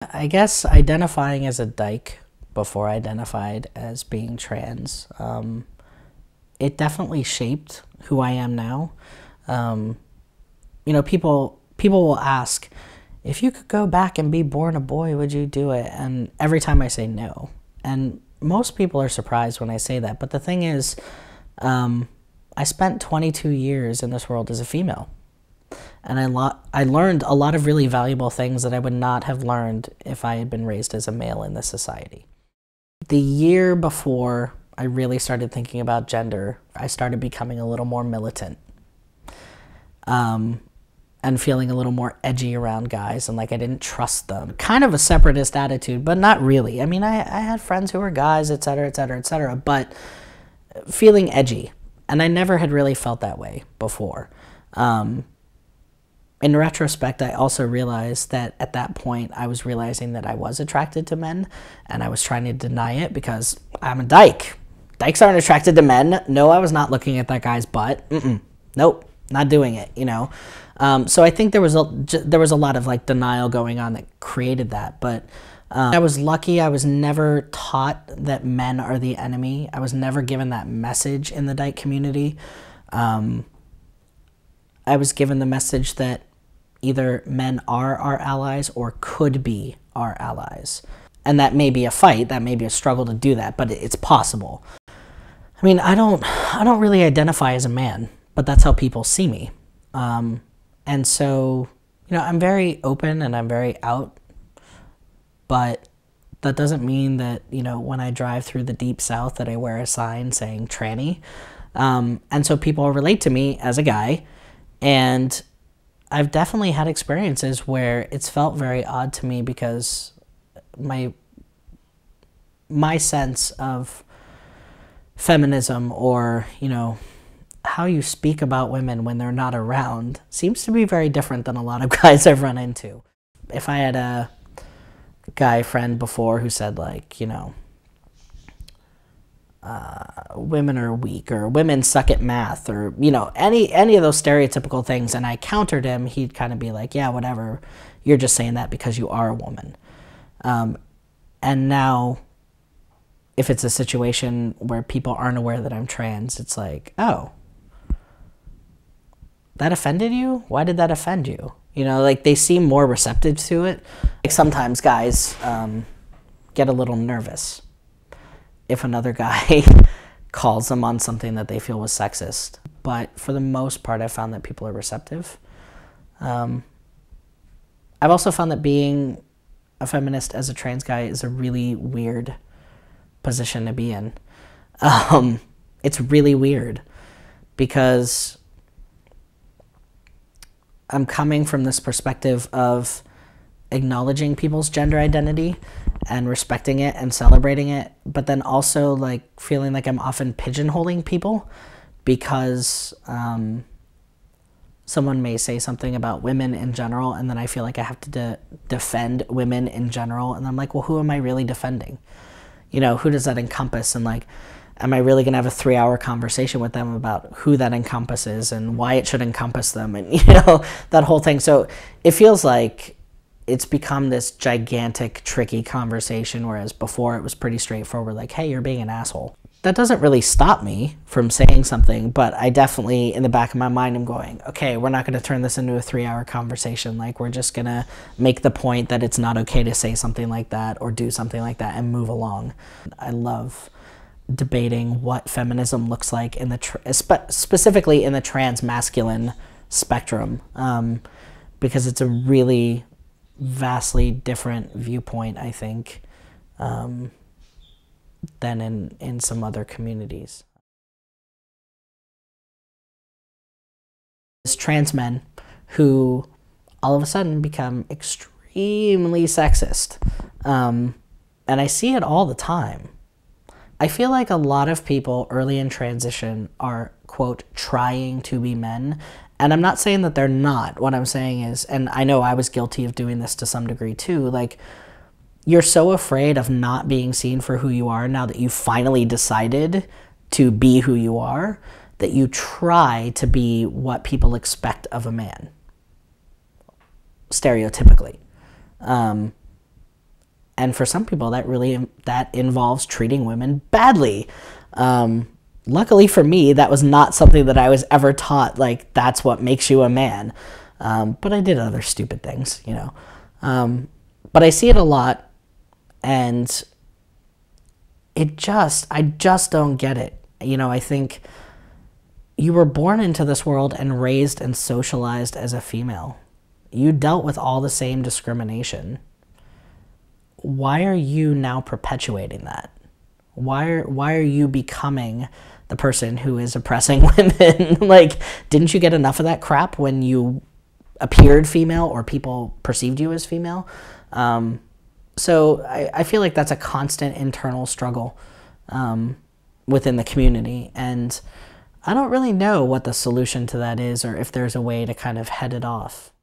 I guess identifying as a dyke before I identified as being trans, it definitely shaped who I am now. You know, people will ask, if you could go back and be born a boy, would you do it? And every time I say no. And most people are surprised when I say that. But the thing is, I spent 22 years in this world as a female. And I learned a lot of really valuable things that I would not have learned if I had been raised as a male in this society. The year before I really started thinking about gender, I started becoming a little more militant. And feeling a little more edgy around guys, and like I didn't trust them. Kind of a separatist attitude, but not really. I mean, I had friends who were guys, etc., etc., etc., but feeling edgy. And I never had really felt that way before. In retrospect, I also realized that at that point, I was realizing that I was attracted to men, and I was trying to deny it because I'm a dyke. Dykes aren't attracted to men. No, I was not looking at that guy's butt. Nope, not doing it, you know. So I think there was a lot of like denial going on that created that. But I was lucky. I was never taught that men are the enemy. I was never given that message in the dyke community. I was given the message that either men are our allies or could be our allies. And that may be a fight, that may be a struggle to do that, but it's possible. I mean, I don't really identify as a man, but that's how people see me. And so, you know, I'm very open and I'm very out, but that doesn't mean that, you know, when I drive through the deep south that I wear a sign saying tranny. And so people relate to me as a guy, and I've definitely had experiences where it's felt very odd to me because my sense of feminism, or, you know, how you speak about women when they're not around, seems to be very different than a lot of guys I've run into. If I had a guy friend before who said, like, you know, women are weak, or women suck at math, or, you know, any of those stereotypical things, and I countered him, he'd kind of be like, yeah, whatever, you're just saying that because you are a woman. And now, if it's a situation where people aren't aware that I'm trans, it's like, oh, that offended you? Why did that offend you? You know, like, they seem more receptive to it. Like, sometimes guys get a little nervous if another guy calls them on something that they feel was sexist. But for the most part, I've found that people are receptive. I've also found that being a feminist as a trans guy is a really weird position to be in. It's really weird because I'm coming from this perspective of acknowledging people's gender identity and respecting it and celebrating it, but then also like feeling like I'm often pigeonholing people because someone may say something about women in general, and then I feel like I have to defend women in general, and I'm like, well, who am I really defending? You know, who does that encompass? And like, am I really going to have a 3-hour conversation with them about who that encompasses and why it should encompass them, and, you know, that whole thing. So it feels like it's become this gigantic, tricky conversation, whereas before it was pretty straightforward, like, hey, you're being an asshole. That doesn't really stop me from saying something, but I definitely, in the back of my mind, am going, okay, we're not going to turn this into a 3-hour conversation. Like, we're just going to make the point that it's not okay to say something like that or do something like that and move along. I love debating what feminism looks like in the specifically in the trans masculine spectrum, because it's a really vastly different viewpoint, I think, than in some other communities. There's trans men who all of a sudden become extremely sexist, and I see it all the time. I feel like a lot of people early in transition are, quote, trying to be men. And I'm not saying that they're not. What I'm saying is, and I know I was guilty of doing this to some degree too, like, you're so afraid of not being seen for who you are now that you finally decided to be who you are, that you try to be what people expect of a man, stereotypically. And for some people, that involves treating women badly. Luckily for me, that was not something that I was ever taught, like, that's what makes you a man. But I did other stupid things, you know. But I see it a lot, and I just don't get it. You know, I think you were born into this world and raised and socialized as a female. You dealt with all the same discrimination. Why are you now perpetuating that? Why are you becoming the person who is oppressing women? Like, didn't you get enough of that crap when you appeared female or people perceived you as female? So I feel like that's a constant internal struggle within the community. And I don't really know what the solution to that is, or if there's a way to kind of head it off.